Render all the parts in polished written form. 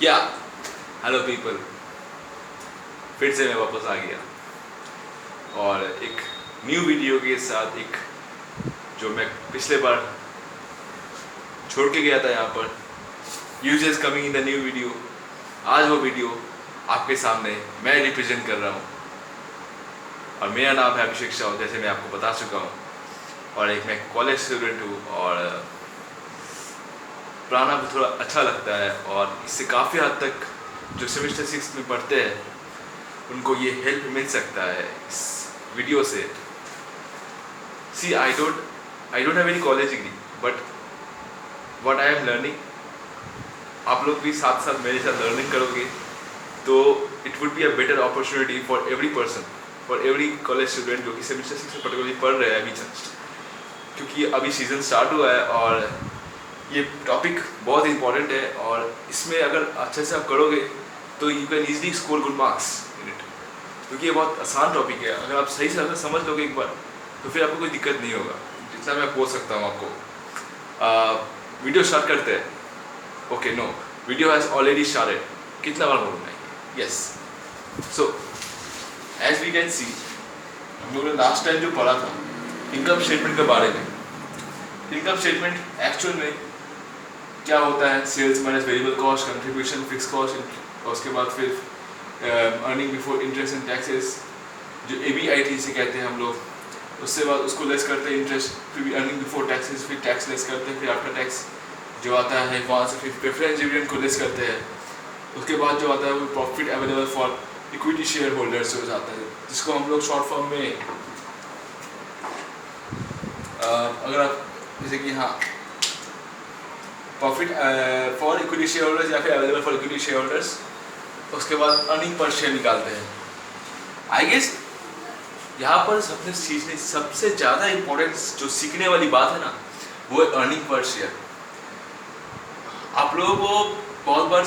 या hello people, फिर से मैं वापस आ गया और एक न्यू वीडियो के साथ। एक जो मैं पिछले बार छोड़ के गया था यहाँ पर, users coming in the new video. आज वो वीडियो आपके सामने मैं रिप्रेजेंट कर रहा हूँ और मेरा नाम है अभिषेक शाह, जैसे मैं आपको बता चुका हूँ। और एक मैं कॉलेज स्टूडेंट हूँ और पढ़ाना भी थोड़ा अच्छा लगता है और इससे काफ़ी हद तक जो सेमेस्टर 6 में पढ़ते हैं उनको ये हेल्प मिल सकता है इस वीडियो से। See I don't have any college degree, but what I am learning, आप लोग भी साथ साथ मेरे साथ लर्निंग करोगे तो it would be a better opportunity for every person, for every college student जो कि सेमेस्टर 6 में पर्टिकुलरली पढ़ रहे हैं अभी जस्ट, क्योंकि अभी सीज़न स्टार्ट हुआ है और ये टॉपिक बहुत इंपॉर्टेंट है। और इसमें अगर अच्छे से आप करोगे तो you can easily score good marks in it, क्योंकि ये बहुत आसान टॉपिक है। अगर आप सही से अगर समझ लोगे एक बार तो फिर आपको कोई दिक्कत नहीं होगा, जितना मैं बोल सकता हूँ आपको। वीडियो स्टार्ट करते हैं। Okay, no, video has already started. कितना बार बोलना है? Yes. So as we can see, हम लोगों ने लास्ट टाइम जो पढ़ा था इनकम स्टेटमेंट के बारे में। इनकम स्टेटमेंट एक्चुअल में क्या होता है? Sales minus variable cost, contribution, fix cost, और उसके बाद फिर earning before interest and taxes, जो EBIT से कहते हैं हम लोग। उसके बाद उसको लेस करते हैं इंटरेस्ट, फिर भी अर्निंग बिफोर टैक्सेस, फिर टैक्स लेस करते हैं, फिर आफ्टर टैक्स जो आता है वहाँ से फिर प्रेफरेंस डिविडेंड को लेस करते हैं। उसके बाद जो आता है वो profit available for equity share holders हो जाता है, जिसको हम लोग शॉर्ट फॉर्म में अगर आप जैसे कि हाँ profit for equity share holders या फिर available for equity share holders, उसके बाद अर्निंग पर शेयर निकालते हैं। आई गेस यहाँ पर सबसे ज़्यादा इम्पोर्टेंस जो सीखने वाली बात है ना, वो है अर्निंग पर शेयर। आप लोगों को बहुत बार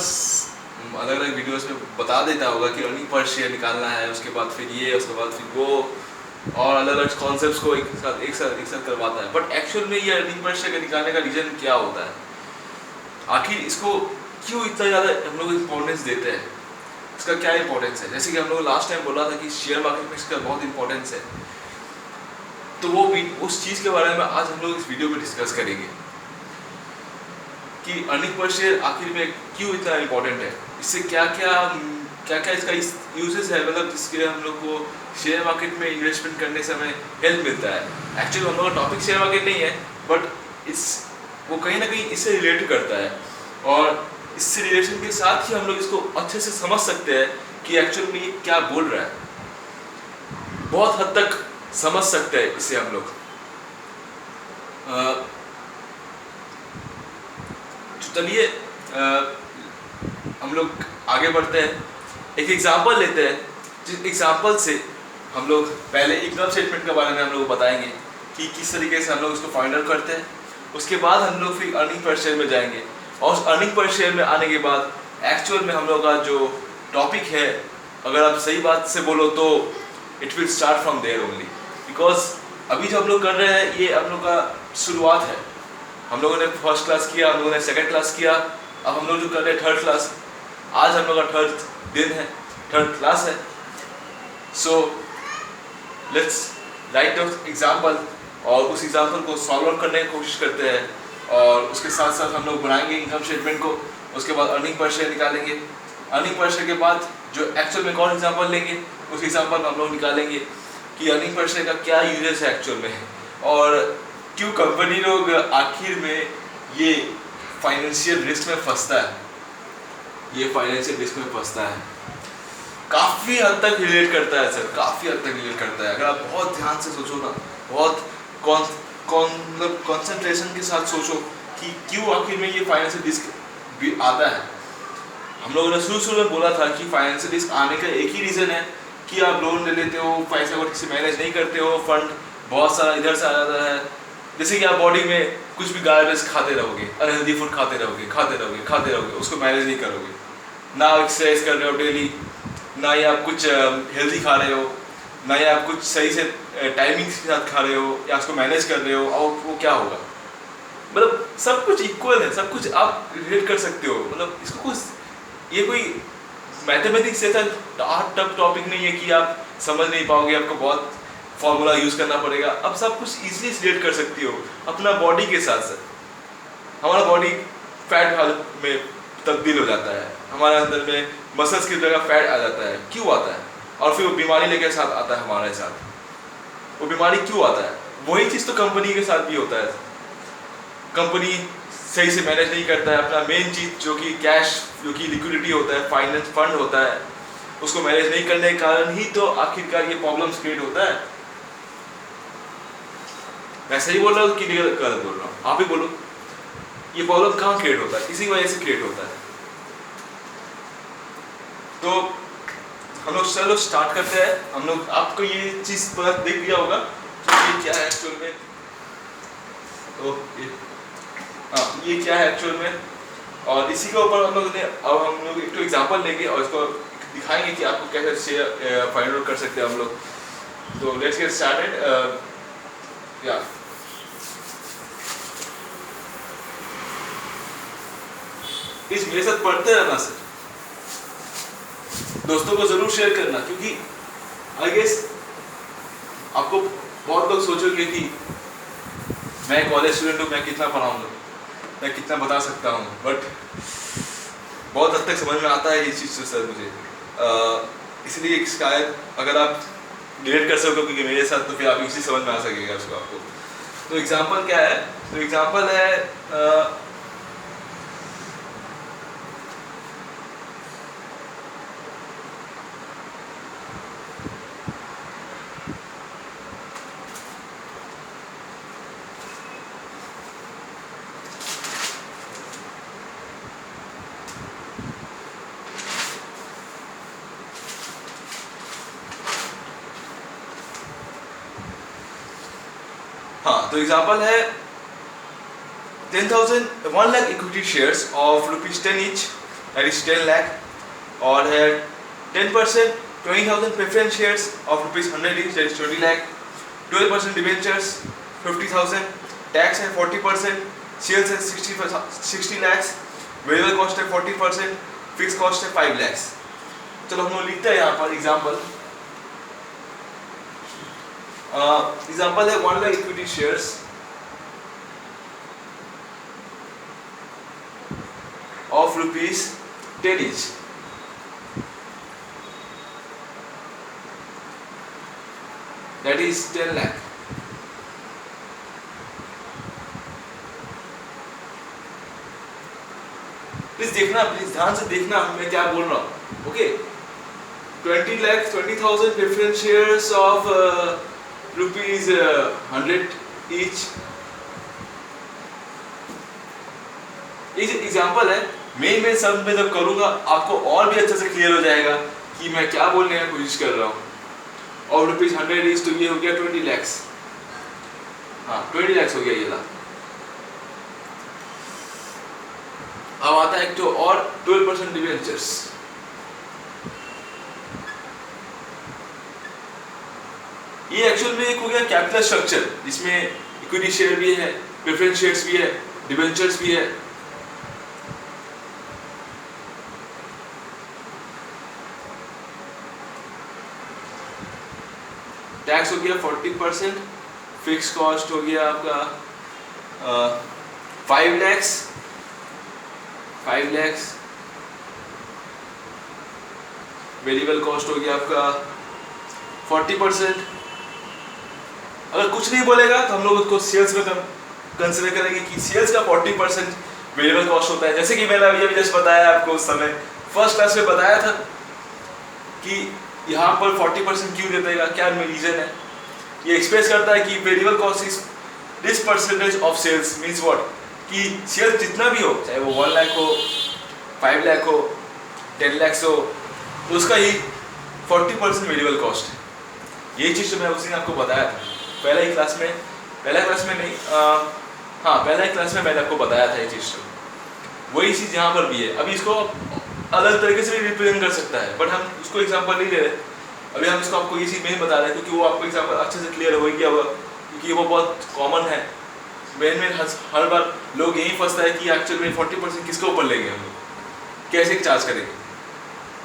अलग अलग वीडियोस में बता देता होगा कि अर्निंग पर शेयर निकालना है, उसके बाद फिर ये, उसके बाद फिर वो, और अलग अलग कॉन्सेप्ट्स को एक साथ करवाता है। बट एक्चुअल में ये अर्निंग पर शेयर निकालने का रीज़न क्या होता है? आखिर इसको क्यों इतना ज़्यादा हम लोग इम्पोर्टेंस देते हैं? इसका क्या इम्पोर्टेंस है? जैसे कि हम लोग लास्ट टाइम बोला था कि शेयर मार्केट में इसका बहुत इम्पोर्टेंस है, तो वो भी उस चीज़ के बारे में आज हम लोग इस वीडियो में डिस्कस करेंगे कि अर्निंग पर शेयर आखिर में क्यों इतना इम्पोर्टेंट है, इससे क्या क्या इसका यूजेस है, मतलब जिसके लिए हम लोग को शेयर मार्केट में इन्वेस्टमेंट करने समय हेल्प मिलता है। एक्चुअली हम लोग का टॉपिक शेयर मार्केट नहीं है, बट वो कहीं ना कहीं इससे रिलेट करता है और इससे रिलेशन के साथ ही हम लोग इसको अच्छे से समझ सकते हैं कि एक्चुअल में ये क्या बोल रहा है। बहुत हद तक समझ सकते हैं इसे हम लोग। चलिए हम लोग आगे बढ़ते हैं, एक एग्जांपल लेते हैं, जिस एग्जांपल से हम लोग पहले इनकम स्टेटमेंट के बारे में हम लोग बताएंगे कि किस तरीके से हम लोग उसको फाइंड आउट करते हैं। उसके बाद हम लोग फिर अर्निंग पर शेयर में जाएंगे और उस अर्निंग पर शेयर में आने के बाद एक्चुअल में हम लोग का जो टॉपिक है, अगर आप सही बात से बोलो तो it will start from there only, because अभी जो हम लोग कर रहे हैं ये हम लोग का शुरुआत है। हम लोगों ने फर्स्ट क्लास किया, हम लोगों ने सेकंड क्लास किया, अब हम लोग जो कर रहे हैं थर्ड क्लास। आज हम लोग का थर्ड दिन है, थर्ड क्लास है। So let's write the example और उस एग्जाम्पल को सॉल्व आउट करने की कोशिश करते हैं और उसके साथ साथ हम लोग बनाएंगे इनकम स्टेटमेंट को। उसके बाद अर्निंग पर शेयर निकालेंगे। अर्निंग पर शेयर के बाद जो एक्चुअल में कौन एग्जाम्पल लेंगे, उस एग्जाम्पल में हम लोग निकालेंगे कि अर्निंग पर शेयर का क्या यूजेस है एक्चुअल में, और क्यों कंपनी लोग आखिर में ये फाइनेंशियल रिस्क में फंसता है। ये फाइनेंशियल रिस्क में फंसता है, काफ़ी हद तक रिलेट करता है सर, काफ़ी हद तक रिलेट करता है। अगर आप बहुत ध्यान से सोचो ना, बहुत कॉन्सेंट्रेशन के साथ सोचो कि क्यों आखिर में ये फाइनेंशियल रिस्क भी आता है। हम लोगों ने शुरू में बोला था कि फाइनेंशियल रिस्क आने का एक ही रीज़न है कि आप लोन ले लेते हो, पैसा को ठीक से मैनेज नहीं करते हो, फंड बहुत सारा इधर से आ जाता है। जैसे कि आप बॉडी में कुछ भी गार्बेज खाते रहोगे, अनहेल्दी फूड खाते रहोगे, उसको मैनेज नहीं करोगे। ना एक्सरसाइज कर रहे हो डेली, ना ही आप कुछ हेल्दी खा रहे हो, ना ही आप कुछ सही से टाइमिंग्स के साथ खा रहे हो या उसको मैनेज कर रहे हो, और वो क्या होगा? मतलब सब कुछ इक्वल है, सब कुछ आप रिलेट कर सकते हो। मतलब इसको कुछ ये कोई मैथमेटिक्स जैसा टफ टॉपिक नहीं है कि आप समझ नहीं पाओगे, आपको बहुत फॉर्मूला यूज करना पड़ेगा। अब सब कुछ इजीली रिलेट कर सकती हो अपना बॉडी के साथ साथ। हमारा बॉडी फैट में तब्दील हो जाता है, हमारे अंदर में मसल्स की जगह फैट आ जाता है। क्यों आता है? और फिर वो बीमारी लेके साथ आता है हमारे साथ। वो बीमारी क्यों आता है? वही चीज़ तो कंपनी के साथ भी होता है। कंपनी सही से मैनेज नहीं करता है अपना मेन चीज़ जो कि कैश, जो कि लिक्विडिटी होता है, फाइनेंस फंड होता है, उसको मैनेज नहीं करने के कारण ही तो आखिरकार ये प्रॉब्लम्स क्रिएट होता है। मैं सही बोल रहा हूँ कि गलत बोल रहा हूँ? आप ही बोलो, ये प्रॉब्लम कहाँ क्रिएट होता है? इसी वजह से क्रिएट होता है। तो हम लोग चलो स्टार्ट करते हैं। हम लोग, आपको ये चीज़ पता देख लिया होगा तो ये क्या है एक्चुअल में। तो ये क्या है एक्चुअल में, और इसी के ऊपर हम लोग ने अब हम लोग एक एग्जांपल लेंगे और इसको दिखाएंगे कि आपको कैसे फाइंड आउट कर सकते हैं हम लोग। तो लेट्स गेट स्टार्टेड। या इस मेरे साथ पढ़ते रहना सर, दोस्तों को जरूर शेयर करना, क्योंकि आई गेस आपको बहुत लोग सोचोगे कि मैं कॉलेज स्टूडेंट हूँ, मैं कितना पढ़ाऊंगा, मैं कितना बता सकता हूँ, बट बहुत हद तक समझ में आता है ये चीज़ तो सर मुझे। इसलिए शायद अगर आप रिलेट कर सको क्योंकि मेरे साथ, तो फिर आप इसी समझ में आ सकेगा उसको आपको। तो एग्जांपल क्या है? तो एग्जांपल है तो एग्जांपल है 1 lakh equity shares of ₹10 each, that is 10 lakh, और है 10% 20,000 preference shares of ₹100 each, that is 20 lakh, 12% debentures 50,000, tax है 40%, सेल्स है 60 lakhs, वेरिएबल कॉस्ट है 40%, फिक्स कॉस्ट है 5 lakhs। चलो हम लोग लिखते हैं यहाँ पर एग्जाम्पल। एग्जाम्पल है 1 lakh equity shares of ₹10 each, that is 10 lakh। Please देखना, प्लीज ध्यान से देखना मैं क्या बोल रहा हूँ। Okay, 20,000 preference shares of ₹100 each। ये एग्जांपल है, मेन सब में जब करूंगा आपको और भी अच्छे से क्लियर हो जाएगा कि मैं क्या बोलने की कोशिश कर रहा हूँ। और ₹100 each, तो ये हो गया 20 lakhs। हाँ 20 lakhs हो गया ये ला। अब आता है एक तो और 12% डिबेंचर्स। ये एक्चुअल में एक हो गया कैपिटल स्ट्रक्चर, जिसमें इक्विटी शेयर भी है, प्रेफरेंस शेयर्स भी है, डिबेंचर्स भी है। टैक्स हो गया 40%, फिक्स कॉस्ट हो गया आपका 5 lakhs, वेरिएबल कॉस्ट हो गया आपका 40%। अगर कुछ नहीं बोलेगा तो हम लोग उसको सेल्स में कंसिडर करेंगे कि सेल्स का 40% वेरिएबल कॉस्ट होता है। जैसे कि मैंने अभी जस्ट बताया आपको, उस समय फर्स्ट क्लास में बताया था कि यहाँ पर 40% क्यों देता है, क्या रीजन है। ये एक्सप्रेस करता है कि variable cost is this percentage of sales, means what, कि सेल्स जितना भी हो, चाहे वो 1 लाख हो, 5 लाख हो, 10 lakhs हो, तो उसका ही 40% वेरिएबल कॉस्ट है। ये चीज़ तो मैं उस दिन आपको बताया था पहला ही क्लास में, पहला क्लास में नहीं, हाँ पहला ही क्लास में मैंने आपको बताया था ये चीज़। तो वही चीज़ यहाँ पर भी है। अभी इसको अलग तरीके से भी रिप्रेजेंट कर सकता है, बट हम उसको एग्जांपल नहीं ले रहे। अभी हम इसको आपको ये चीज़ नहीं बता रहे हैं क्योंकि वो आपको एग्जांपल अच्छे से क्लियर हो गया, क्योंकि वो बहुत कॉमन है। मेन में हर बार लोग यही फंसता है कि एक्चुअल में 40% किसके ऊपर लेंगे हम लोग, कैसे चार्ज करेंगे।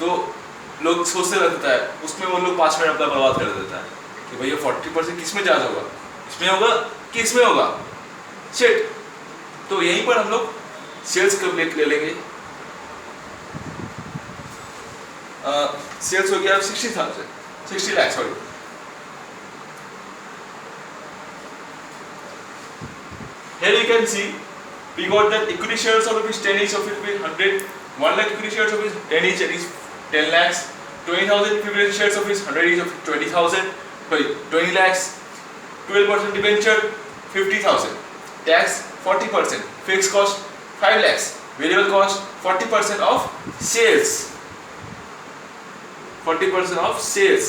तो लोग सोचते रहता है, उसमें वो लोग 5 मिनट अपना बर्बाद कर देता है कि भैया 40% किस में चार्ज होगा, इसमें होगा कि इसमें होगा, शिट। तो यहीं पर हम लोग सेल्स कब ले लेंगे। सेल्स हो गया 60 lakh, sorry. Here you can see we got that equity shares of rupees 10 each of it will 100, 1 lakh equity shares of is 10 each, that is 10 lakhs, 20,000 equity shares of is 100 each of 20,000, sorry 20 lakhs, 12% debenture 50,000, tax 40%, fixed cost 5 lakhs, variable cost 40% of sales, 40% of sales,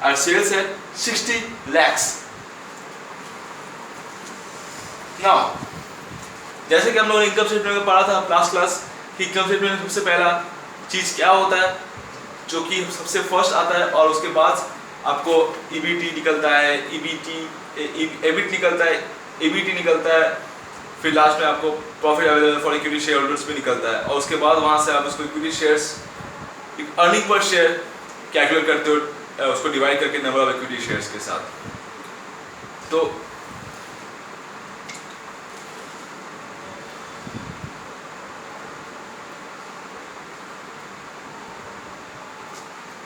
और sales है 60 lakhs। Now, जैसे कि हम लोगों ने income statement में पढ़ा था लास्ट क्लास कि इनकम स्टेटमेंट में सबसे पहला चीज क्या होता है, जो कि सबसे फर्स्ट आता है, और उसके बाद आपको ईबीटी निकलता है, एबिट निकलता है, ईबीटी निकलता है, फिर लास्ट में आपको profit available for equity share holders भी निकलता है, और उसके बाद वहां से आप उसको equity shares earning per share calculate करते हो, उसको डिवाइड करके नंबर ऑफ इक्विटी शेयर्स के साथ। तो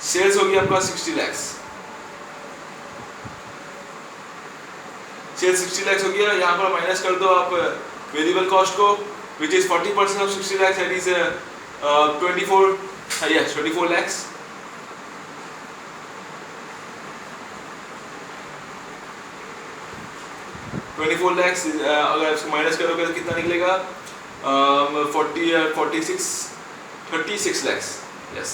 सेल्स होगी आपका 60 लैक्स, सेल्स 60 लैक्स हो गया। यहाँ पर माइनस कर दो आप वेरिएबल कॉस्ट को, which is 40% of 60 lakhs, that is 24 lakhs. अगर इसको माइनस करोगे तो कितना निकलेगा, 36 लैक्स, यस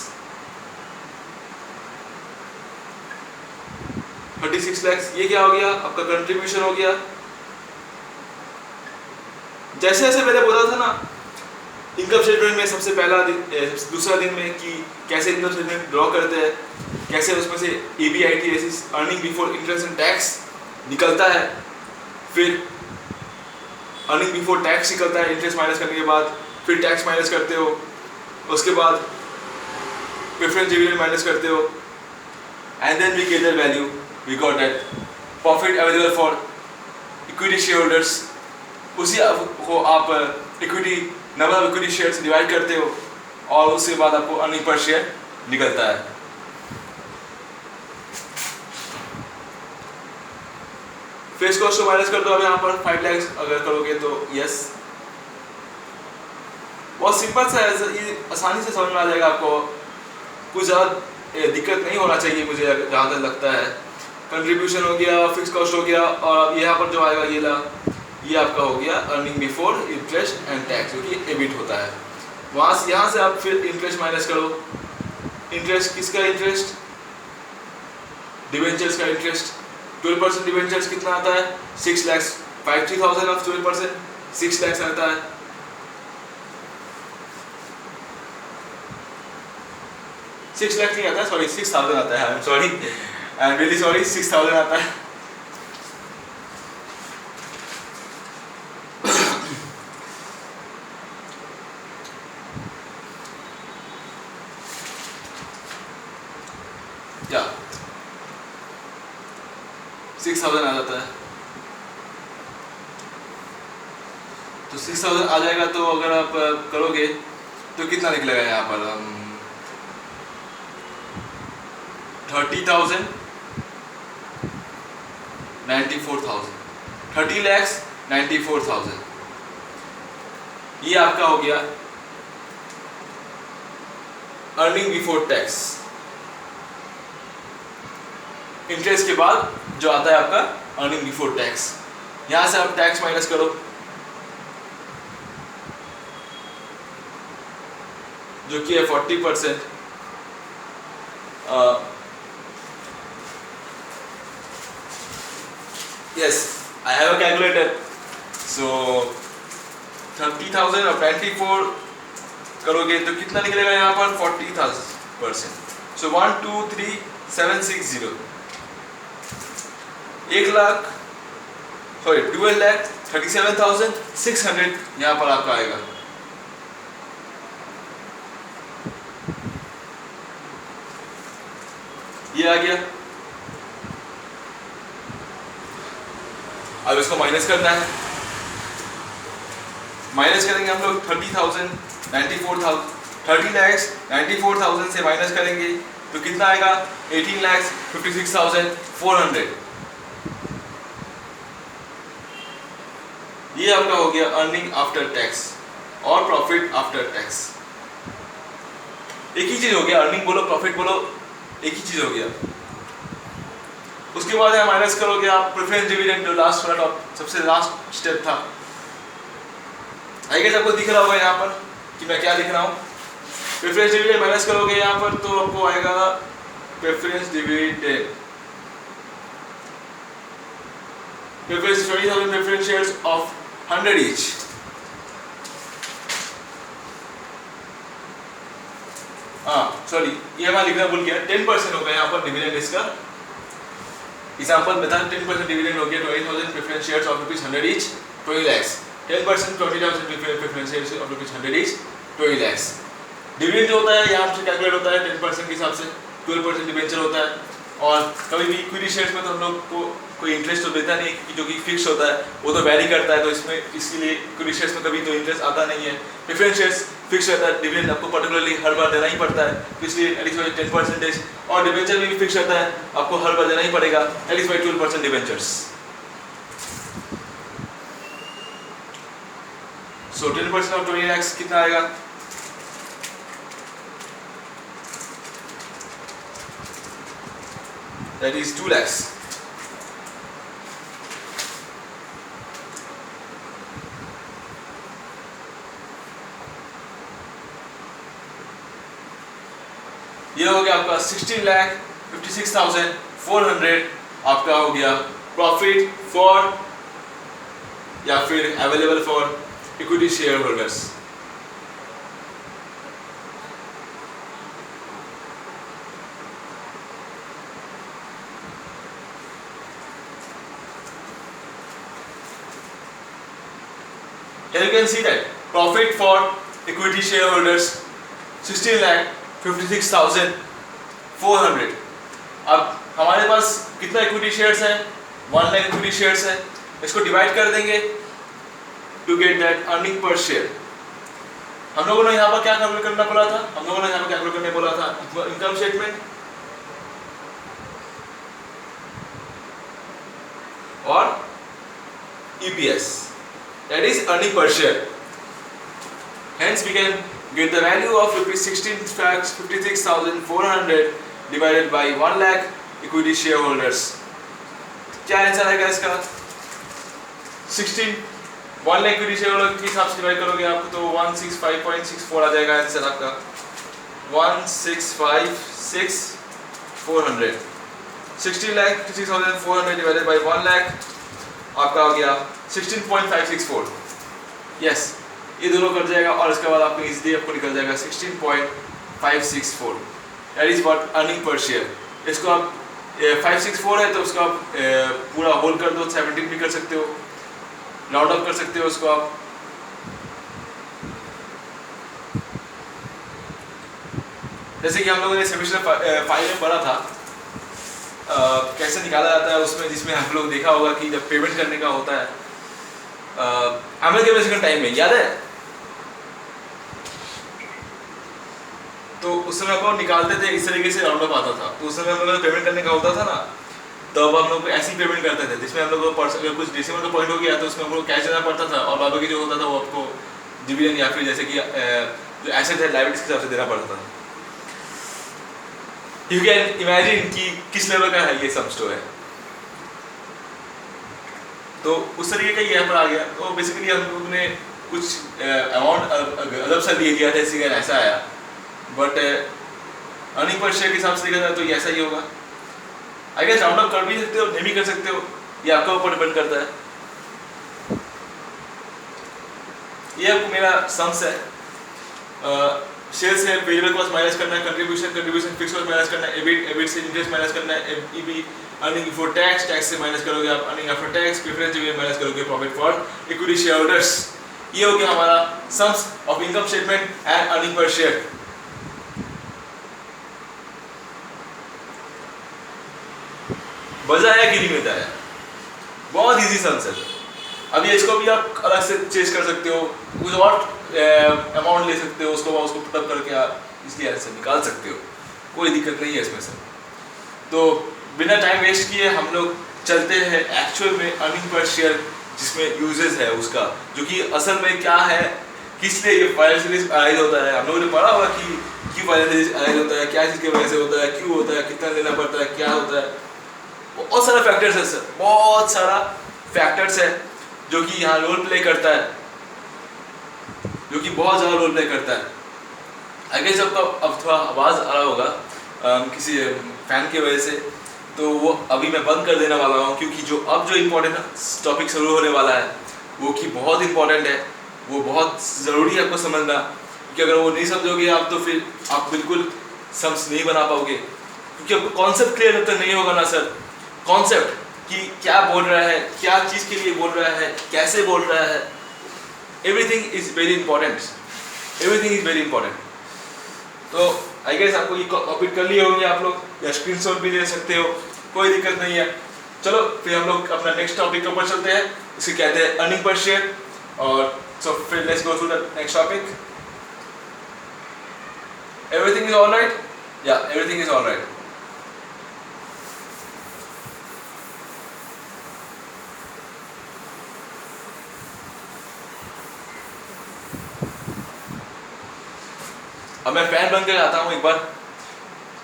36 लैक्स। ये क्या हो गया आपका कंट्रीब्यूशन हो गया। जैसे जैसे मैंने बोला था ना इनकम स्टेटमेंट में सबसे पहला दिन, दूसरा दिन में कि कैसे इनकम स्टेटमेंट ड्रॉ करते हैं, कैसे उसमें से EBIT earning before interest and tax निकलता है, फिर अर्निंग बिफोर टैक्स निकलता है इंटरेस्ट माइनस करने के बाद, फिर टैक्स माइनस करते हो, उसके बाद प्रेफरेंस डिविडेंड माइनस करते हो, and then we get the value, we got that profit available for equity shareholders. उसी को आप equity number of equity share से डिवाइड करते हो, और उसके बाद आपको अर्निंग पर शेयर निकलता है। फेस कॉस्ट को माइनस कर दो अब यहाँ पर 5 लाख अगर करोगे तो, यस बहुत सिंपल सा है, आसानी से समझ में आ जाएगा आपको, कुछ ज़्यादा दिक्कत नहीं होना चाहिए मुझे जहाँ तक लगता है। कंट्रीब्यूशन हो गया, फिक्स कॉस्ट हो गया, और यहाँ पर जो आएगा ये आपका हो गया earning before interest and tax, जो कि एबिट होता है। वहाँ से यहाँ से आप फिर इंटरेस्ट माइनस करो। इंटरेस्ट किसका इंटरेस्ट, डिवेंचर्स का इंटरेस्ट। 12% डिवेंचर्स कितना आता है, 6 लाख 53,000 ऑफ 12%, 6 लाख आता है। सिक्स लाख नहीं आता, सॉरी 6,000 आता है, I am sorry, I am really sorry, 6,000 आता है। क्या 6,000 आ जाता है, तो 6,000 आ जाएगा। तो अगर आप करोगे तो कितना निकलेगा यहाँ पर, 30,000, 94,000, 30 lakhs 94,000, ये आपका हो गया अर्निंग बिफोर टैक्स। इंटरेस्ट के बाद जो आता है आपका अर्निंग बिफोर टैक्स, यहां से आप टैक्स माइनस करो, जो कि है 40%। Yes, I have a calculator. So 30,000 और 94 करोगे तो कितना निकलेगा यहाँ पर, 40,000%। So 123,760, 12,37,600 यहाँ पर आपका आएगा। ये आ गया। अब इसको माइनस करना है। माइनस करेंगे हम लोग 30,000 94,000 30 lakhs 94,000 से माइनस करेंगे तो कितना आएगा 18,56,400। ये आपका हो गया अर्निंग आफ्टर टैक्स और प्रॉफिट आफ्टर टैक्स। एक ही चीज हो गया, अर्निंग बोलो प्रॉफिट बोलो एक ही चीज हो गया। उसके बाद यहाँ माइनस करोगे आप प्रेफरेंस डिविडेंड, जो लास्ट वाला सबसे लास्ट स्टेप था। आई गेस आपको दिख रहा होगा यहाँ पर कि मैं क्या लिख रहा हूँ। प्रेफरेंस डिविडेंड माइनस करोगे यहाँ पर तो आपको आएगा preference dividend, preference 20,000 preference shares of 100 each। Sorry ये मैं लिखना भूल गया, 10% होगा यहाँ पर डिविडेंड इसका। एग्जांपल में था 10% डिविडेंड हो गया 20,000 preference shares of ₹100 each 20 lakhs। 10% 20,000 preference shares of ₹100 each 20 lakhs। Dividend जो होता है यहाँ से कैलकुलेट होता है 10% के हिसाब से, 12% डिबेंचर होता है। और कभी भी इक्विटी शेयर्स में तो हम लोग को कोई इंटरेस्ट तो देता नहीं क्योंकि जो कि फिक्स होता है वो तो वैरी करता है, तो इसमें इसके लिए इक्विटी शेयर्स में कभी तो इंटरेस्ट आता नहीं है। प्रेफरेंस शेयर्स फिक्स रहता है, डिविडेंड आपको पर्टिकुलरली हर बार देना ही पड़ता है, तो इसलिए एटलीस्ट 10%। और डिबेंचर में भी फिक्स रहता है, आपको हर बार देना ही पड़ेगा at least 12% debentures. So 10% of 20 lakhs कितना आएगा? That is 2 lakhs। ये हो गया आपका 16,56,400 आपका हो गया प्रॉफिट फॉर या फिर available for equity share holders. Here you can see that profit for equity shareholders 16,56,400। अब हमारे पास कितना इक्विटी शेयर्स है? 1 लाख इक्विटी शेयर्स है। इसको डिवाइड कर देंगे to get that earning per share. हम लोगों ने यहाँ पर क्या कैलकुलेट करना बोला था? हम लोगों ने यहाँ पर कैलकुलेट करने बोला था इनकम स्टेटमेंट और EPS, that is earning per share। Hence we can get the value of ₹16,56,400 divided by 1 lakh equity shareholders। क्या आंसर आएगा इसका? 1 लाख इक्विटी शेयरहोल्डर के हिसाब से डिवाइड करोगे आप तो 165.64 आ जाएगा आंसर आपका। 165,6400 16,56,400 डिवाइडेड बाय 1 लाख आपका हो गया 16.564। यस, ये दोनों कट जाएगा और इसके बाद आपको इजीली आपको निकल जाएगा 16.564। That is what earning per share. इसको आप 564 है तो उसको आप पूरा होल कर दो, 17 भी कर सकते हो, राउंड अप कर सकते हो उसको आप। जैसे कि हम लोगों ने सेमेस्टर 5 में पढ़ा था कैसे निकाला जाता है उसमें, जिसमें हम लोग देखा होगा कि जब पेमेंट करने का होता है अमेरिकन टाइम में, याद है? तो उस समय हम लोग निकालते थे इस तरीके से, राउंड अप आता था। तो उस समय हम लोग पेमेंट करने का होता था ना, तो अब हम लोग ऐसी पेमेंट करते थे जिसमें हम लोग को कुछ डेसिमल का पॉइंट हो गया तो उसमें हम लोग कैश देना पड़ता था और बाकी जो होता था वो आपको डिविडेंड या फिर जैसे कि जो एसेट है लायबिलिटीज के हिसाब से देना पड़ता था। यू कैन इमेजिन कि किस लेवल का है ये सब स्टोर है। तो उस तरीके का यहाँ पर आ गया। तो बेसिकली हम लोग ने कुछ अमाउंट अलग सा दिया था, इसी का ऐसा आया। बट अर्निंग पर शेयर के हिसाब से देखा जाए तो ये ऐसा ही होगा। आई गेस राउंड अप कर भी सकते हो, नहीं भी कर सकते हो, ये आपके ऊपर डिपेंड करता है। ये आपको मेरा सम्स है। शेयर से वेरिएबल कॉस्ट माइनस करना है, कंट्रीब्यूशन फिक्स कॉस्ट माइनस करना है, एबिट से इंटरेस्ट माइनस करना है, ईबी अर्निंग बिफोर टैक्स से माइनस करोगे आप, earning after tax, preference dividend minus करोगे, profit for equity shareholders. ये हो गया हमारा sums of income statement and earning per share. मजा आया कि नहीं मजा आया? बहुत इजी सा आंसर है। अभी इसको भी आप अलग से चेंज कर सकते हो, कुछ और अमाउंट ले सकते हो, उसको पुटअप करके आप इसकी आंसर निकाल सकते हो, कोई दिक्कत नहीं है इसमें से। तो बिना टाइम वेस्ट किए हम लोग चलते हैं एक्चुअल में अर्निंग पर शेयर, जिसमें यूजेस है उसका, जो कि असल में क्या है, किस लिए ये फाइनेंशियल रिस्क अराइज होता है। हम लोगों ने पढ़ा होगा कि क्यों फाइनेंशियल रिस्क अराइज होता है, क्या चीज़ की वजह से होता है, क्यों होता है, कितना लेना पड़ता है, क्या होता है, बहुत सारा फैक्टर्स है सर, बहुत सारा फैक्टर्स है जो कि यहाँ रोल प्ले करता है, जो कि बहुत ज़्यादा रोल प्ले करता है। आई गेस आपको अब थोड़ा आवाज़ आ रहा होगा किसी फैन की वजह से, तो वो अभी मैं बंद कर देने वाला हूँ, क्योंकि जो इम्पोर्टेंट टॉपिक शुरू होने वाला है वो कि बहुत इम्पोर्टेंट है, वो बहुत ज़रूरी है आपको समझना, क्योंकि अगर वो नहीं समझोगे आप तो फिर आप बिल्कुल समझ नहीं बना पाओगे, क्योंकि आपको कॉन्सेप्ट क्लियर जब तक नहीं होगा ना सर, कॉन्सेप्ट कि क्या बोल रहा है, क्या चीज़ के लिए बोल रहा है, कैसे बोल रहा है, everything is very important, everything is very important. तो आई गेस आपको ये टॉपिक कर लिए होंगे आप लोग, या स्क्रीनशॉट भी ले सकते हो, कोई दिक्कत नहीं है। चलो फिर हम लोग अपना नेक्स्ट टॉपिक के ऊपर चलते हैं, इसे कहते हैं अर्निंग पर शेयर। और सो फिर let's go to the next topic. Everything is alright? या एवरीथिंग इज ऑलराइट। अब मैं फैन बन के आता हूँ एक बार,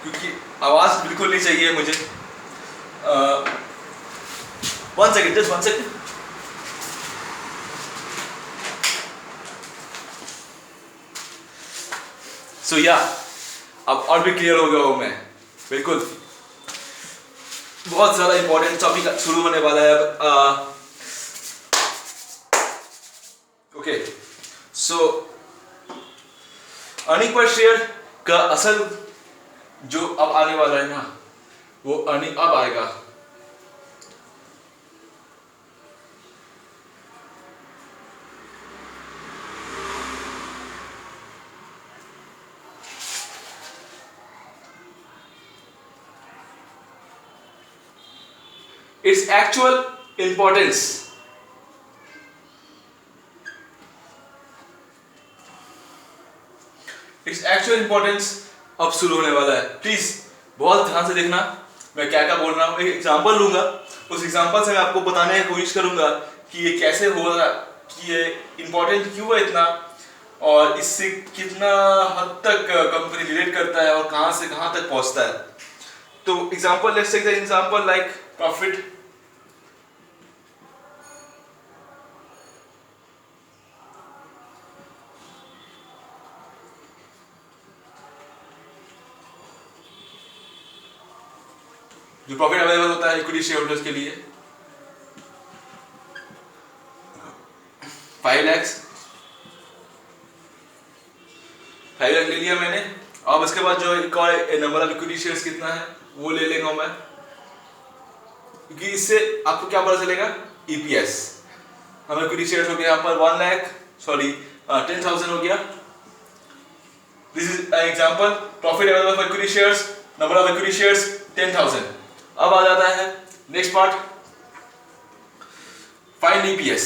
क्योंकि आवाज बिल्कुल नहीं चाहिए मुझे। 1 सेकेंड, जस्ट 1 सेकेंड। सो या अब और भी क्लियर हो गया हूँ मैं, बिल्कुल। बहुत ज़्यादा इंपॉर्टेंट टॉपिक शुरू होने वाला है अब। ओके, सो अर्निंग पर शेयर का असल जो अब आने वाला है ना, वो अर्निंग अब आएगा। Its actual importance, its actual importance अब शुरू होने वाला है। प्लीज बहुत ध्यान से देखना मैं क्या क्या बोल रहा हूँ। एक एग्जांपल लूंगा, उस एग्जांपल से मैं आपको बताने की कोशिश करूंगा कि ये कैसे हो रहा, कि ये इंपॉर्टेंट क्यों है इतना, और इससे कितना हद तक कंपनी रिलेट करता है और कहां से कहां तक पहुंचता है। तो example, let's take the example like profit. जो प्रॉफिट अवेलेबल होता है इक्विटी शेयर होल्डर्स के लिए 5 लाख ले लिया मैंने। अब इसके बाद जो एक और नंबर ऑफ इक्विटी शेयर्स कितना है वो ले लेगा मैं, क्योंकि इससे आपको क्या पता चलेगा, ईपीएस। हमें इक्विटी शेयर्स हो गया यहाँ पर 10,000 हो गया। This is an example, profit available for equity shares, number of equity shares 10,000। अब आ जाता है नेक्स्ट पार्ट, फाइंड ईपीएस।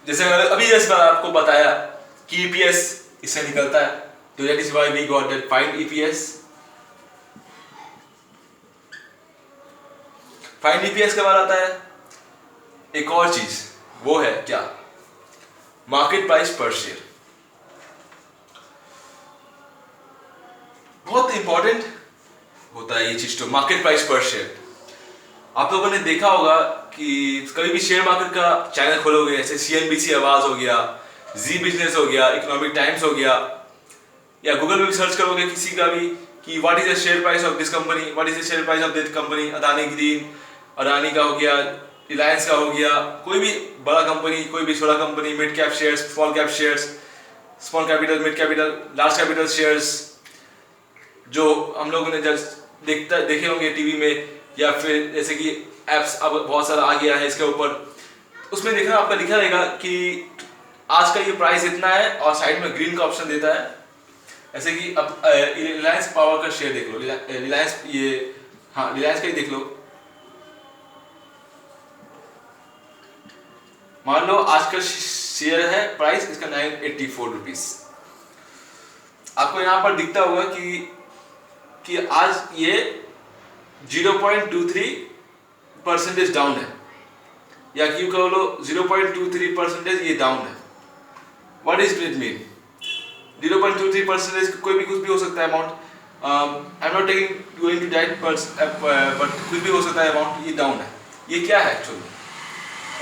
जैसे मैंने अभी जैसे आपको बताया कि ईपीएस इससे निकलता है, तो that is why we got that find EPS. Find EPS के बाद आता है एक और चीज, वो है क्या, मार्केट प्राइस पर शेयर। बहुत इंपॉर्टेंट होता है ये चीज, तो मार्केट प्राइस पर शेयर। आप लोगों ने देखा होगा कि कभी भी शेयर मार्केट का चैनल खोलोगे, जैसे सीएनबीसी आवाज हो गया, जी बिजनेस हो गया, इकोनॉमिक टाइम्स हो गया, या गूगल पे भी सर्च करोगे किसी का भी कि what is the share price of this company, what is the share price of this company, Adani green, Adani का हो गया, रिलायंस का हो गया, कोई भी बड़ा कंपनी, कोई भी छोटा company, mid cap shares, small cap shares, small capital, mid capital, large capital shares, जो हम लोगों ने जस्ट देखे होंगे टीवी में, या फिर जैसे कि एप्स अब बहुत सारा आ गया है इसके ऊपर, उसमें देखना आपका लिखा रहेगा कि आज का ये प्राइस इतना है, और साइड में ग्रीन का ऑप्शन देता है। ऐसे कि अब रिलायंस पावर का शेयर देख लो, रिलायंस, ये हाँ रिलायंस का ही देख लो, मान लो आज का शेयर है, प्राइस इसका 984 रुपीज। आपको यहाँ पर दिखता होगा कि आज ये 0.23% डाउन है, या क्यों कह लो 0.23% ये डाउन है। What is it mean? 0.23% कोई भी कुछ भी हो सकता है amount. I am not taking going to that, but कुछ भी हो सकता है अमाउंट। ये डाउन है, ये क्या है एक्चुअली?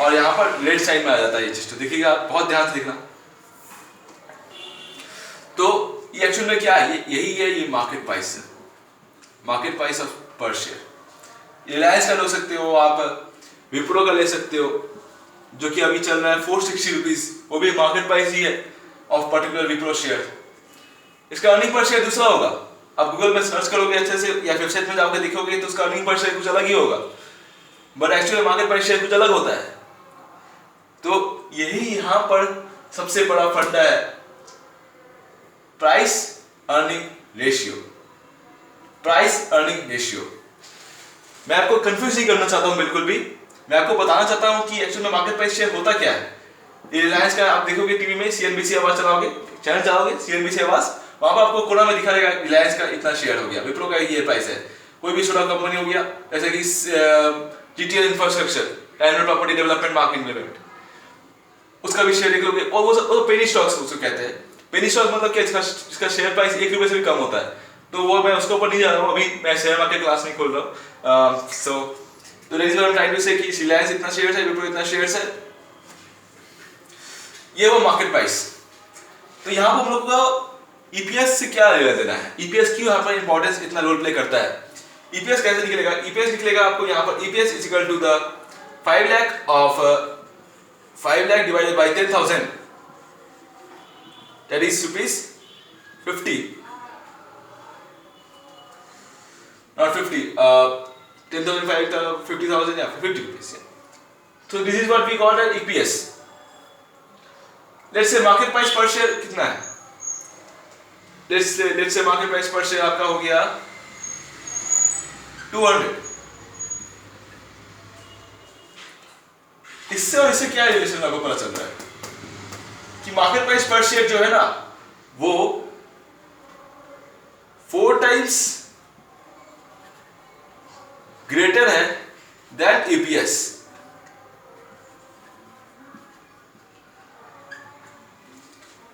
और यहाँ पर रेड साइन में आ जाता है ये चीज, तो देखिएगा आप बहुत ध्यान से देखना। तो ये एक्चुअल में क्या है? यही है ये मार्केट प्राइस है, मार्केट प्राइस ऑफ पर शेयर। रिलायंस का ले सकते हो आप, विप्रो का ले सकते हो, जो कि अभी चल रहा है 460 रुपीज, वो भी मार्केट प्राइस ही है ऑफ पर्टिकुलर विप्रो शेयर। इसका अर्निंग पर शेयर दूसरा होगा। आप गूगल में सर्च करोगे अच्छे से या वेबसाइट में जाकर देखोगे तो उसका अर्निंग पर शेयर कुछ अलग ही होगा, but actually market price share कुछ अलग होता है। तो यही यहां पर सबसे बड़ा फंडा है, price earning ratio. Price earning ratio मैं आपको कंफ्यूज नहीं करना चाहता हूं बिल्कुल भी। मैं आपको बताना चाहता हूं कि एक्चुअल में मार्केट प्राइस शेयर होता क्या है। रिलायंस का आप देखोगे टीवी में, सीएनबीसी आवाज चलाओगे, चैनल चलाओगे सीएनबीसी आवाज, वहां पर आपको कोना में दिखा देगा रिलायंस का इतना शेयर हो गया, विप्रो का ये प्राइस है। कोई भी छोटा कंपनी हो गया जैसे कि GTL infrastructure, timer property development marketing limited, उसका भी शेयर देख लोगे। और वो पेनी स्टॉक्स उसको कहते हैं। पेनी स्टॉक मतलब क्या? इसका शेयर प्राइस 1 रुपए से भी कम होता है। तो वो मैं उसके ऊपर नहीं जा रहा हूँ अभी, मैं शेयर मार्केट क्लास नहीं खोल रहा हूँ। तो that is what I am trying to say कि रिलायंस इतना शेयर है, विप्रो इतना शेयर है, ये वो मार्केट प्राइस। तो यहाँ पर हम लोग को ईपीएस से क्या लेना देना है? ईपीएस क्यों यहाँ पर इंपॉर्टेंस इतना रोल प्ले करता है? ईपीएस कैसे निकलेगा? ईपीएस निकलेगा आपको यहाँ पर, EPS is equal to the 5 lakh of 5 lakh divided by 10,000, that is rupees 50, not 50, 10,000, 50,000, yeah, 50 rupees, yeah. So this is what we call as EPS. Let's say market price per share कितना है? Let's say market price per share आपका हो गया 200। इससे और इससे क्या relation आपको पता चल रहा है कि मार्केट प्राइस पर शेयर जो है ना, वो 4 times ग्रेटर है दैन ईपीएस।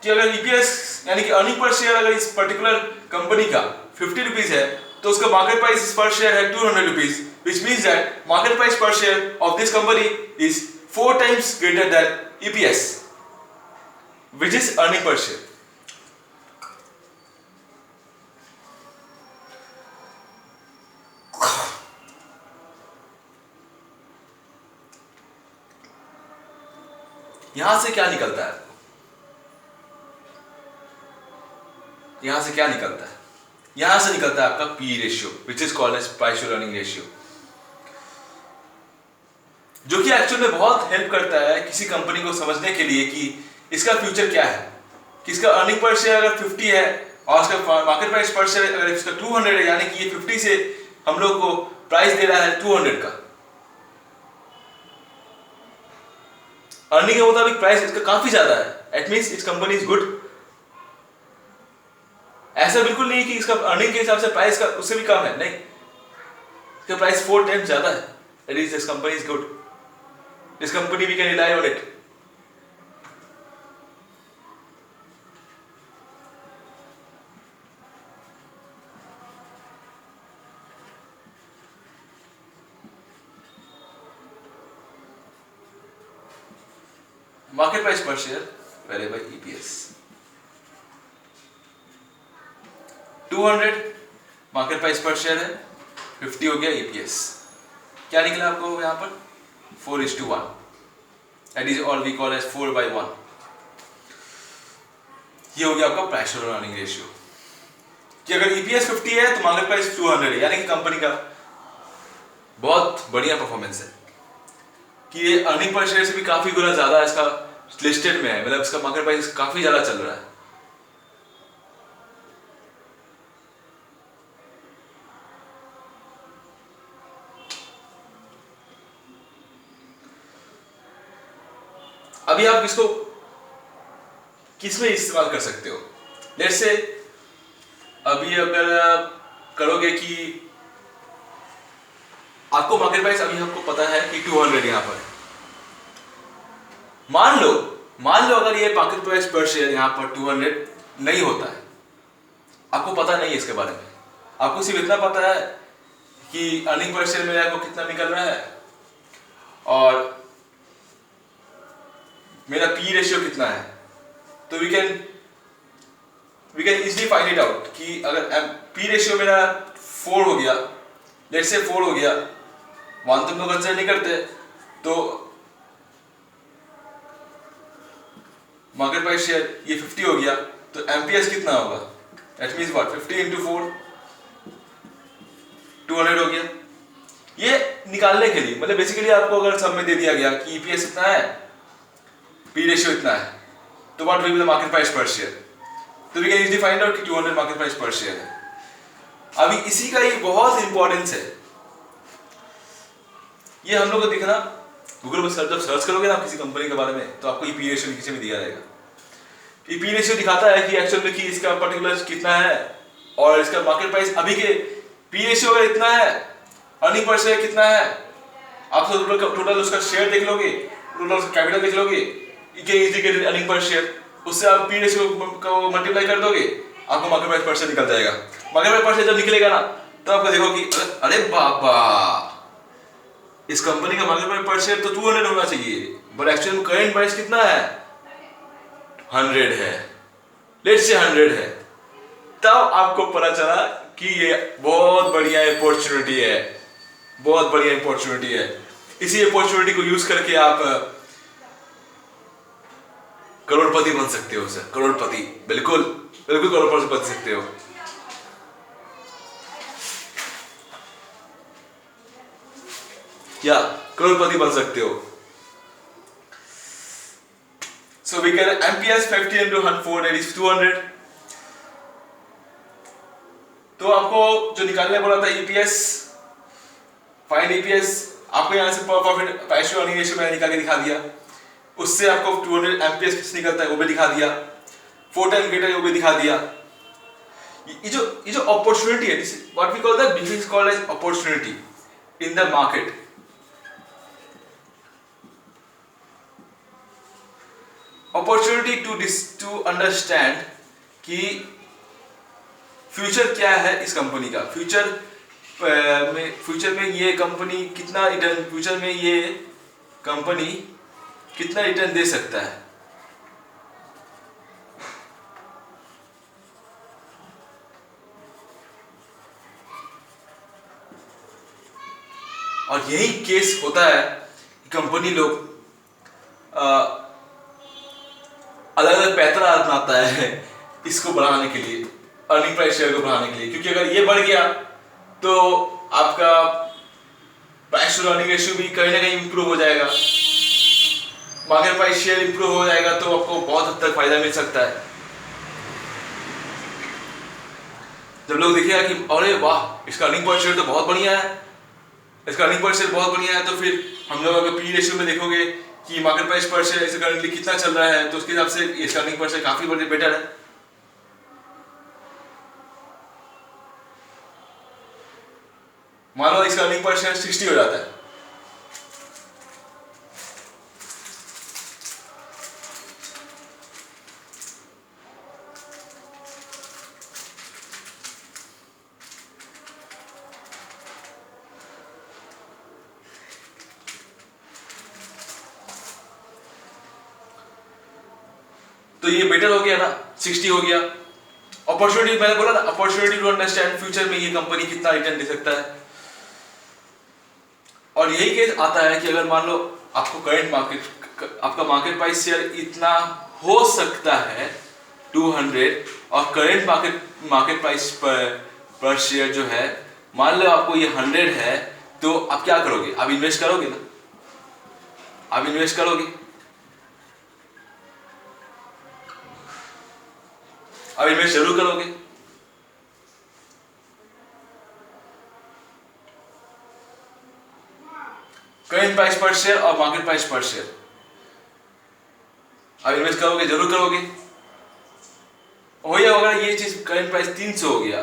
कि अगर ईपीएस यानी कि अर्निंग पर शेयर अगर इस पर्टिकुलर कंपनी का 50 रुपीज है, तो उसका मार्केट प्राइस पर शेयर है 200 rupees, which means that market price per share of this company is 4 times greater than EPS, which is earning per share. यहां से क्या निकलता है? यहां से क्या निकलता है? यहां से निकलता है आपका P ratio, which is called as price to earning ratio, जो कि एक्चुअल में बहुत हेल्प करता है किसी कंपनी को समझने के लिए कि इसका फ्यूचर क्या है। कि इसका अर्निंग पर शेयर अगर 50 है और इसका मार्केट प्राइस पर शेयर अगर इसका 200 है, यानी कि ये 50 से हम लोग को प्राइस दे रहा है 200 का। अर्निंग के मुताबिक प्राइस इसका काफी ज्यादा है, it means it's company is good. ऐसा बिल्कुल नहीं कि इसका अर्निंग के हिसाब से प्राइस का उससे भी कम है, नहीं, इसका प्राइस 4 टाइम्स ज्यादा है। That is this company is good, this company we can rely on it. Market price पर share variable EPS 200 market price पर शेयर है, 50 हो गया ईपीएस। क्या निकला आपको यहां पर? 4:1, that is all we call as 4/1। ये हो गया आपका प्राइस टू अर्निंग रेशियो। कि अगर ईपीएस 50 है तो मार्केट प्राइस 200 है, यानी कि कंपनी का बहुत बढ़िया परफॉर्मेंस है। कि ये अर्निंग पर शेयर से भी काफी गुना ज्यादा इसका लिस्टेड में है, मतलब इसका मार्केट प्राइस काफी ज्यादा चल रहा है। अभी आप इसको किस में इस्तेमाल कर सकते हो? लेट्स से अभी अगर करोगे कि आपको मार्केट प्राइस अभी हमको पता है कि 200 यहां पर, मान लो अगर ये मार्केट प्राइस पर शेयर यहां पर 200 नहीं होता है, आपको पता नहीं है इसके बारे में, आपको सिर्फ इतना पता है कि अर्निंग पर शेयर मेरे को कितना निकल रहा है और मेरा पी रेशियो कितना है, तो we can easily find it out कि अगर पी रेशियो मेरा 4 हो गया, लेट्स से 4 हो गया, वन तुम लोग कंसिडर नहीं करते, तो मार्केट प्राइस शेयर ये 50 हो गया, तो एमपीएस कितना होगा? दैट मींस व्हाट, 50 into 4 200 हो गया। ये निकालने के लिए मतलब बेसिकली आपको अगर सब में दे दिया गया कि ईपीएस इतना है, पी रेशियो इतना है, तो what will be the market price पर शेयर, तो we can easily find out कि 200 मार्केट प्राइस पर शेयर है। अभी इसी का ही बहुत इंपॉर्टेंस है, ये हम लोग को दिखना गूगल पर जब सर्च करोगे ना किसी कंपनी के बारे में, तो आपको ये पी रेशियो नीचे में दिया रहेगा। ये पी रेशियो दिखाता है कि एक्चुअल में कि इसका पर्टिकुलर कितना है और इसका मार्केट प्राइस अभी के पी रेशियो अगर इतना है, अर्निंग पर शेयर कितना है, आप टोटल उसका शेयर देख लोगे, टोटल उसका कैपिटल देख लोगे, अर्निंग पर शेयर, उससे आप पी रेशियो को मल्टीप्लाई कर दोगे, आपको मार्केट प्राइस पर शेयर निकल जाएगा। मार्केट प्राइस पर शेयर जब निकलेगा ना, तो आपको देखो कि अरे बाबा, इस कंपनी का मार्केट प्राइस पर शेयर तो 200 होना चाहिए, बट एक्चुअली में करंट प्राइस कितना है, 100 है, लेट्स से 100 है। तब आपको पता चला कि ये बहुत बढ़िया अपॉर्चुनिटी है, बहुत बढ़िया अपॉर्चुनिटी है। इसी अपॉर्चुनिटी को यूज करके आप करोड़पति बन सकते हो सर, करोड़पति, बिल्कुल बिल्कुल करोड़पति बन सकते हो। या करोड़पति बन सकते हो। So we can MPS 50 into 4, that is 200. तो आपको जो निकालने बोला था ईपीएस, फाइंड ईपीएस, आपको यहाँ से profit price to earning ratio मैंने निकाल के दिखा दिया, उससे आपको 200 एमपीएस किस निकलता है वो भी दिखा दिया, 4 टाइम ग्रेटर वो भी दिखा दिया। ये जो अपॉर्चुनिटी है, what we call that, this is called as opportunity in the market. Opportunity to understand कि फ्यूचर क्या है इस कंपनी का, फ्यूचर में ये कंपनी कितना रिटर्न, फ्यूचर में ये कंपनी कितना रिटर्न दे सकता है। और यही केस होता है कि कंपनी लोग अलग अलग पैतरा आजमाता है इसको बढ़ाने के लिए, अर्निंग प्राइस शेयर को बढ़ाने के लिए, क्योंकि अगर ये बढ़ गया तो आपका प्राइस टू अर्निंग रेशियो भी कहीं ना कहीं इंप्रूव हो जाएगा, मार्केट प्राइस शेयर इंप्रूव हो जाएगा, तो आपको बहुत हद तक फायदा मिल सकता है। जब लोग देखेगा कि अरे वाह, इसका अर्निंग पर शेयर तो बहुत बढ़िया है, इसका अर्निंग पर शेयर बहुत बढ़िया है, तो फिर हम लोग अगर पी रेशियो में देखोगे कि मार्केट प्राइस पर शेयर इसे करंटली कितना चल रहा है, तो उसके हिसाब से इसका अर्निंग पर शेयर काफी बेटर है। मान लो इसका अर्निंग पर शेयर 60 हो जाता है, तो ये बेटर हो गया ना, 60 हो गया। अपॉर्चुनिटी मैंने बोला ना, अपॉर्चुनिटी टू अंडरस्टैंड फ्यूचर में ये कंपनी कितना रिटर्न दे सकता है। और यही केस आता है कि अगर मान लो आपको करंट मार्केट, आपका मार्केट प्राइस शेयर इतना हो सकता है 200, और करंट मार्केट प्राइस पर शेयर जो है, मान लो आपको ये 100 है, तो आप क्या करोगे? आप इन्वेस्ट करोगे ना, आप इन्वेस्ट करोगे, आप इन्वेस्ट जरूर करोगे। करंट प्राइस पर शेयर और मार्केट प्राइस पर शेयर, आप इन्वेस्ट करोगे, जरूर करोगे। हो या अगर ये चीज करंट प्राइस 300 हो गया,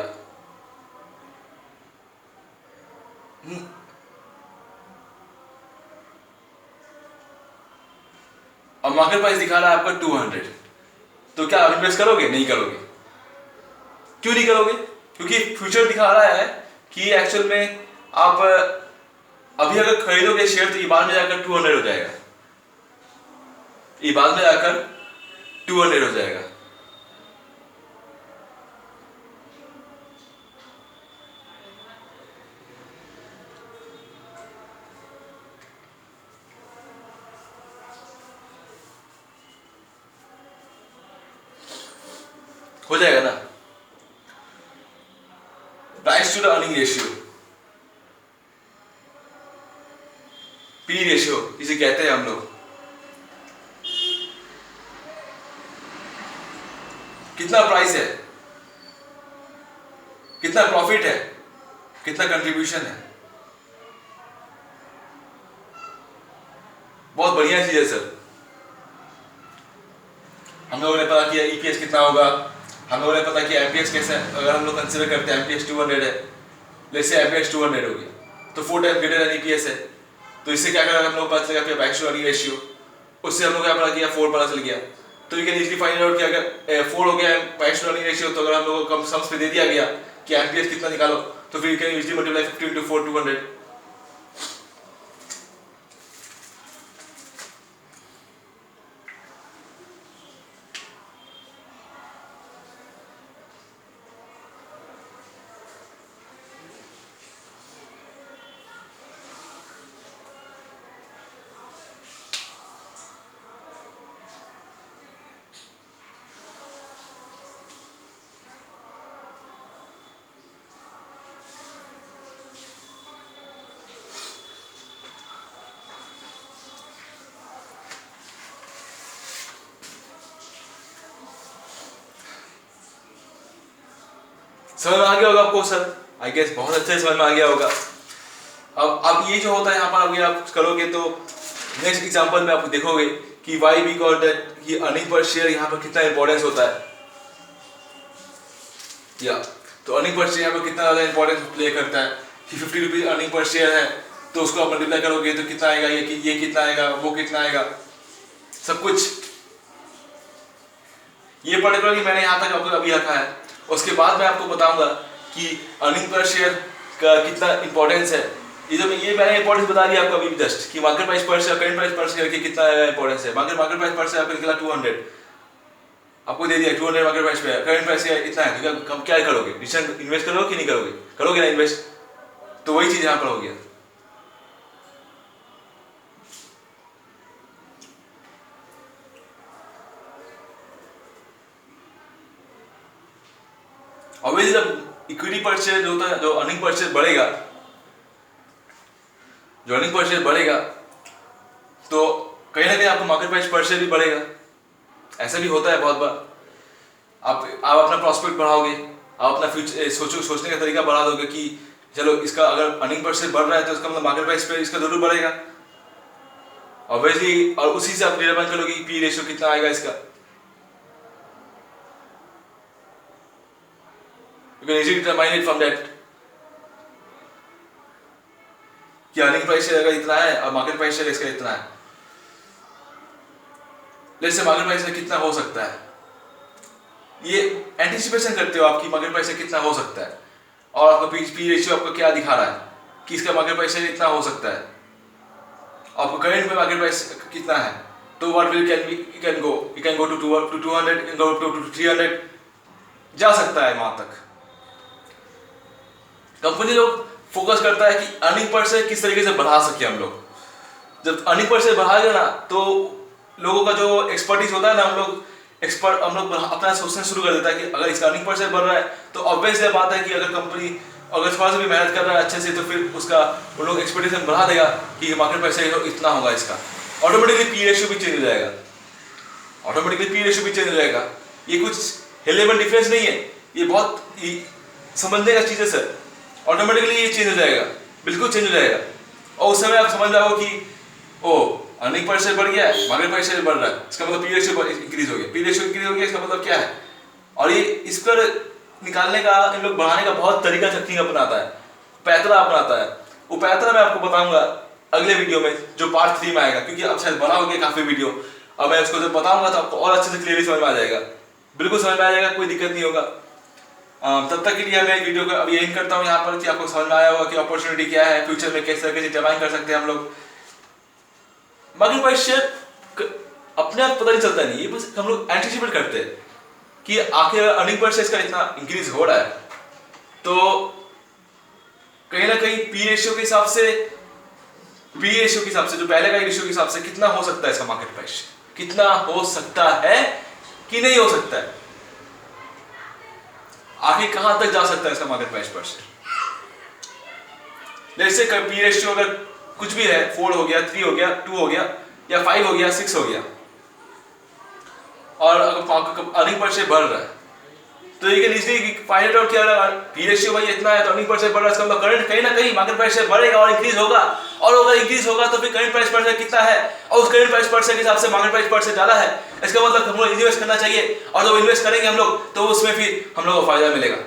और मार्केट प्राइस दिखा रहा है आपका 200, तो क्या आप इन्वेस्ट करोगे? नहीं करोगे। क्यों नहीं करोगे? क्योंकि फ्यूचर दिखा रहा है कि एक्चुअल में आप अभी अगर खरीदोगे शेयर तो ये बाद में जाकर 200 हो जाएगा, ये बाद में जाकर 200 हो जाएगा। हो जाएगा ना। Price to the earning ratio, P ratio इसे कहते हैं हम लोग। कितना प्राइस है, कितना प्रॉफिट है, कितना कंट्रीब्यूशन है, बहुत बढ़िया चीज है सर। हम लोगों ने पता किया ईपीएस कितना होगा, हम लोगों ने पता किया एमपीएस कैसे है। अगर हम लोग कंसीडर करते हैं एमपीएस 200 है, जैसे एमपीएस 200 हो गया तो 4 टाइम्स ग्रेटर देन ईपीएस है, तो इससे क्या करेगा हम लोग पता चलेगा प्राइस टू अर्निंग रेशियो, उससे हम लोग क्या पता किया 4 पता चल गया। तो you can easily find out कि अगर 4 हो गया प्राइस टू अर्निंग रेशियो, तो अगर हम लोगों को कम सम्स पे दे दिया गया कि एमपीएस कितना निकालो, तो फिर you can easily multiply 50 into 4 200। समझ में आ गया होगा आपको सर? आई गेस बहुत अच्छे से समझ में आ गया होगा। अब ये जो होता है यहाँ पर अभी आप करोगे तो नेक्स्ट एग्जांपल में आप देखोगे कि वाई वी गॉट दैट, कि अर्निंग पर शेयर यहाँ पर कितना इंपॉर्टेंस होता है। या तो अर्निंग पर शेयर यहाँ पर कितना ज़्यादा इंपॉर्टेंस प्ले करता है कि 50 रुपीज अर्निंग पर शेयर है, तो उसको आप मल्टीप्लाई करोगे तो कितना आएगा, ये कितना आएगा, वो कितना आएगा, सब कुछ ये पर्टिकुलरली मैंने यहाँ तक आपको अभी रखा है। उसके बाद मैं आपको बताऊंगा कि अर्निंग पर शेयर का कितना इंपॉर्टेंस है। ये मैंने इंपॉर्टेंस बता दिया आपको अभी जस्ट कि मार्केट प्राइस पर शेयर, करंट प्राइस पर शेयर की कितना इंपॉर्टेंस है। मार्केट प्राइस पर शेयर आपको निकला 200, आपको दे दिया 200 मार्केट प्राइस पे, करंट प्राइस इतना है, तो हम क्या करोगे? रिटर्न इन्वेस्ट करोगे कि नहीं करोगे? करोगे ना इन्वेस्ट, तो वही चीज यहाँ पर हो गया। ऑब्वियसली जब इक्विटी परचेज जो होता है, जो अर्निंग परचेज बढ़ेगा, जो अर्निंग परचेज बढ़ेगा तो कहीं ना कहीं आपको मार्केट प्राइस परचेज भी बढ़ेगा। ऐसा भी होता है बहुत बार। आप अपना प्रॉस्पेक्ट बढ़ाओगे, आप अपना फ्यूचर सोचने का तरीका बढ़ा दोगे कि चलो इसका अगर अर्निंग परचेज बढ़ रहा है तो इसका मतलब मार्केट प्राइस पे इसका जरूर बढ़ेगा ऑब्वियसली, और उसी से आप डिटरमाइन करोगे कि पी रेशियो कितना आएगा इसका। You can easily determine it from that कि अर्निंग प्राइस शेयर अगर इतना है और मार्केट प्राइस शेयर इसका इतना है, जैसे मार्केट प्राइस में कितना हो सकता है, ये एंटिसिपेशन करते हो आपकी मार्केट प्राइस में कितना हो सकता है, और आपका पी रेशियो आपको क्या दिखा रहा है कि इसका मार्केट प्राइस शेयर इतना हो सकता है, आपको करंट में मार्केट प्राइस कितना है, तो what will can go to 200, go to 300, जा सकता है वहां तक। कंपनी लोग फोकस करता है कि अर्निंग पर शेयर किस तरीके से बढ़ा सके हम लोग। जब अर्निंग पर शेयर बढ़ाएगा ना तो लोगों का जो एक्सपर्टीज होता है ना, हम लोग अपना सोचना शुरू कर देता है कि अगर इसका अर्निंग पर शेयर बढ़ रहा है तो ऑब्वियसली बात है कि अगर कंपनी अगर थोड़ा सा भी मेहनत कर रहा है अच्छे से तो फिर उसका उन लोग एक्सपेक्टेशन बढ़ा देगा कि मार्केट प्राइस इतना होगा, इसका ऑटोमेटिकली पी रेशियो भी चेंज हो जाएगा, ऑटोमेटिकली पी रेशियो भी चेंज हो जाएगा। ये कुछ हेलेबल डिफरेंस नहीं है, ये बहुत समझने का चीज़ है सर। ऑटोमेटिकली ये चेंज हो जाएगा, बिल्कुल चेंज हो जाएगा, और उस समय आप समझ जाओ कि ओ अर्निंग पर शेयर बढ़ गया है, मार्केट प्राइस शेयर बढ़ रहा है, इसका मतलब पी रेशियो इंक्रीज हो गया। पी रेशियो इंक्रीज हो गया, इसका मतलब क्या है? और ये इस पर निकालने का, इन लोग बढ़ाने का बहुत तरीका टेक्निक अपनाता है, पैतरा अपनाता है। वो पैतरा मैं आपको बताऊंगा अगले वीडियो में, जो पार्ट 3 में आएगा, क्योंकि अब शायद बड़ा हो गया काफी वीडियो। अब मैं उसको जब बताऊंगा तो आपको और अच्छे से क्लियरली समझ में आ जाएगा, बिल्कुल समझ में आ जाएगा, कोई दिक्कत नहीं होगा। तब तक के लिए मैं वीडियो को अब यही करता हूँ यहाँ पर कि आपको समझ में आया होगा कि अपॉर्चुनिटी क्या है, फ्यूचर में किस तरह से डिवाइन कर सकते हैं हम लोग। मार्केट प्राइस शेयर अपने आप पता नहीं चलता, नहीं, ये बस हम लोग एंटिसिपेट करते हैं कि आखिर अर्निंग पर शेयर का इतना इंक्रीज हो रहा है, तो कहीं ना कहीं पी रेशियो के हिसाब से, जो पहले का रेशियो के हिसाब से कितना हो सकता है इसका मार्केट प्राइस, कितना हो सकता है कि नहीं हो सकता है, आगे कहां तक जा सकता है इसका मार्केट प्राइस पर शेयर। जैसे पी रेशियो अगर कुछ भी है, 4 हो गया, 3 हो गया, 2 हो गया, या 5 हो गया, 6 हो गया, और अगर अर्निंग पर शेयर बढ़ रहा है, तो ये इजीली फाइंड आउट किया जाएगा पी रेशियो भाई इतना है तो अर्निंग पर शेयर बढ़ रहा है, इसका मतलब करंट कहीं ना कहीं मार्केट प्राइस शेयर बढ़ेगा और इंक्रीज होगा, और अगर इंक्रीज होगा तो फिर करंट प्राइस पर शेयर कितना है, और उस करंट प्राइस पर शेयर के हिसाब से मार्केट प्राइस पर शेयर ज्यादा है, इसका मतलब हम लोग इन्वेस्ट करना चाहिए, और जब इन्वेस्ट करेंगे हम लोग तो उसमें फिर हम लोग को फायदा मिलेगा,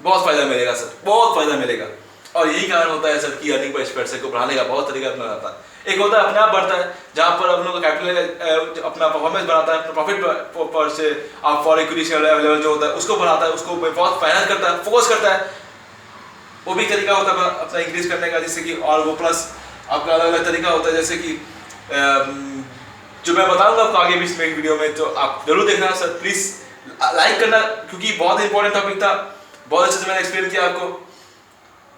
बहुत फायदा मिलेगा सर, बहुत फायदा मिलेगा। और यही कारण होता है सर कि अर्निंग पर शेयर को बढ़ाने का बहुत तरीका अपना जाता है। एक होता है अपने आप बढ़ता है, जहां पर हम लोग का कैपिटल अपना परफॉर्मेंस बढ़ाता है, अपना प्रॉफिट पर से आप फॉर इक्विटी लेवल जो होता है उसको बढ़ाता है, उसको बहुत फाइनेंस करता है, फोकस करता है, वो भी तरीका होता है अपना इंक्रीज करने का, जिससे कि, और वो प्लस आपका अलग अलग तरीका होता है, जैसे कि जो मैं बताऊंगा आपको आगे भी इसमें वीडियो में, तो आप जरूर देखना सर, प्लीज लाइक करना, क्योंकि बहुत इंपॉर्टेंट टॉपिक था, बहुत अच्छे से मैंने एक्सप्लेन किया आपको।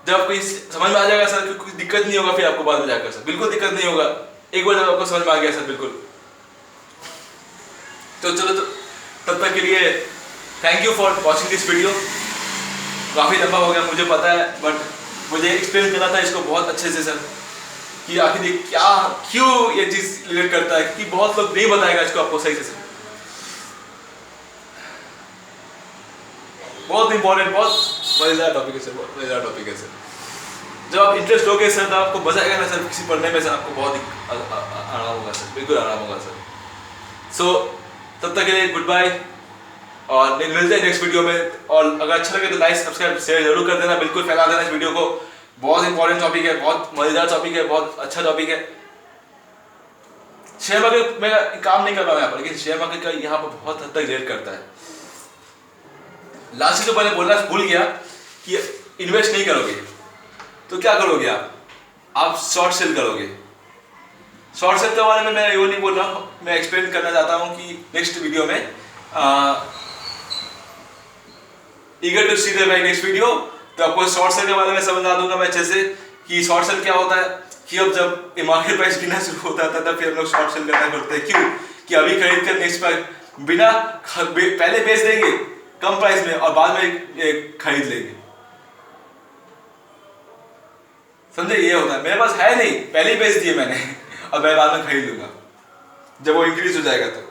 जब आपको समझ में आ जाएगा सर, कोई दिक्कत नहीं होगा फिर आपको बाद में जाकर सर, बिल्कुल दिक्कत नहीं होगा, एक बार जब आपको समझ में आ गया सर, बिल्कुल। तो चलो, तो तब तक के लिए thank you for watching this video. काफी लंबा हो गया मुझे पता है, बट मुझे एक्सप्लेन करना था इसको बहुत अच्छे से सर, कि आखिर ये क्या, क्यों ये चीज रिलेट करता है, क्योंकि बहुत लोग नहीं बताएगा इसको आपको सही से। बहुत इंपॉर्टेंट, बहुत मजेदार टॉपिक है सर, बहुत मजेदार टॉपिक है सर। जब आप इंटरेस्ट लोगे सर, तो आपको मजा आएगा ना सर, किसी पढ़ने में सर आपको बहुत ही आराम होगा सर, बिल्कुल आराम होगा सर। सो तब तक के लिए गुड बाय, और मिलते हैं नेक्स्ट वीडियो में। और अगर अच्छा लगे तो लाइक, सब्सक्राइब, शेयर जरूर कर देना, बिल्कुल फैला देना इस वीडियो को। बहुत इंपॉर्टेंट टॉपिक है, बहुत मजेदार टॉपिक है, बहुत अच्छा टॉपिक है। शेयर मार्केट में काम नहीं कर रहा हूँ यहाँ पर, लेकिन शेयर मार्केट का यहाँ पर बहुत हद तक रिलेट करता है। लास्ट जो मैंने बोलना भूल गया कि इन्वेस्ट नहीं करोगे तो क्या करोगे आप शॉर्ट सेल करोगे। शॉर्ट सेल के बारे में मैं वो नहीं बोल रहा हूँ, मैं एक्सप्लेन करना चाहता हूँ कि नेक्स्ट वीडियो में, eager to see the my next video, तो आपको शॉर्ट सेल के बारे में समझा दूंगा मैं अच्छे से कि शॉर्ट सेल क्या होता है, कि अब जब मार्केट प्राइस गिरना शुरू होता था तब फिर हम लोग शॉर्ट सेल करना करते हैं। क्यों? कि अभी खरीद कर नेक्स्ट पर बिना पहले बेच देंगे कम प्राइस में और बाद में खरीद लेंगे, समझे? ये होता है। मेरे पास है नहीं, पहले ही बेच दिए मैंने और मैं बाद में खरीद लूंगा जब वो इंक्रीज हो जाएगा। तो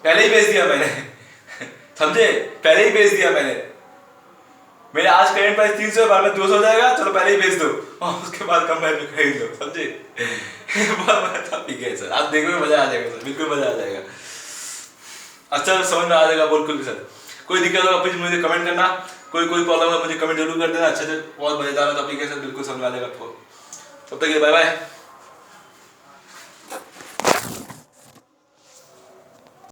पहले ही बेच दिया मैंने समझे? पहले ही बेच दिया मैंने। मेरे आज करंट प्राइस 300 है, बाद में 200 हो जाएगा, चलो पहले ही बेच दो और उसके बाद कम प्राइस में खरीद लो, समझे? बहुत बड़ा टॉपिक है सर, आप देखोगे मजा आ जाएगा सर, बिल्कुल मजा आ जाएगा। अच्छा समझ में आ जाएगा बिल्कुल सर। कोई दिक्कत होगा प्लीज मुझे कमेंट करना, कोई प्रॉब्लम है मुझे कमेंट जरूर कर देना। अच्छे से बहुत मजेदार टॉपिक है सर, बिल्कुल समझ में आ जाएगा आपको। तब तक बाय बाय।